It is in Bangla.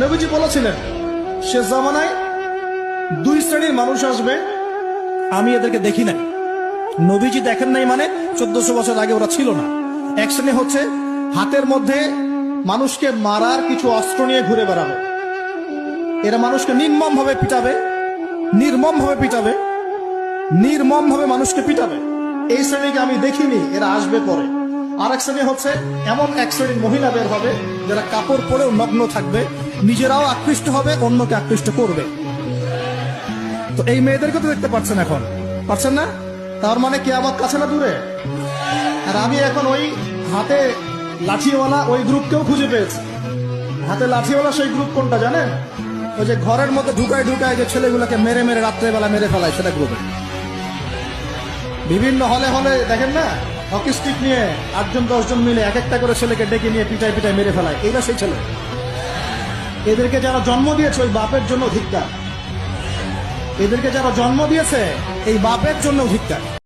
নবীজি বলেছিলেন শেষ জামানায় দুই শ্রেণীর মানুষ আসবে, আমি এদেরকে দেখি নাই। নবীজি দেখেন নাই মানে 1400 বছর আগে ওরা ছিল না। এক শ্রেণী হচ্ছে হাতের মধ্যে মানুষকে মারার কিছু অস্ত্র নিয়ে ঘুরে বেড়াবে। এরা মানুষকে নির্মম ভাবে পিটাবে, নির্মম ভাবে মানুষকে পিটাবে। এই শ্রেণীকে আমি দেখিনি, এরা আসবে পরে। আর এক শ্রেণী হচ্ছে এমন এক শ্রেণীর মহিলা বের হবে যারা কাপড় পরেও নগ্ন থাকবে, নিজেরাও আকৃষ্ট হবে, অন্যকে আকৃষ্ট করবে। তো এই মেয়েদেরকে তো দেখতে পাচ্ছেন, এখন পাচ্ছেন না? তার মানে কিয়ামত কাছে না দূরে? আর আমি এখন ওই হাতে লাঠিওয়ালা ওই গ্রুপকেও খুঁজে পেয়েছি। হাতে লাঠিওয়ালা সেই গ্রুপ কোনটা জানেন? ওই যে ঘরের মধ্যে ঢুকায় যে ছেলেগুলোকে মেরে মেরে রাত্রেবেলা মেরে ফেলায়, সেটা গ্রুপে। বিভিন্ন হলে হলে দেখেন না, হকি স্টিক নিয়ে 8জন 10জন মিলে এক একটা করে ছেলেকে ডেকে নিয়ে পিটায় পিটায় মেরে ফেলায়। এইটা সেই ছেলে। এদেরকে যারা জন্ম দিয়েছে ওই বাপের জন্য ধিক্কার। এদেরকে যারা জন্ম দিয়েছে এই বাপের জন্য ধিক্কার।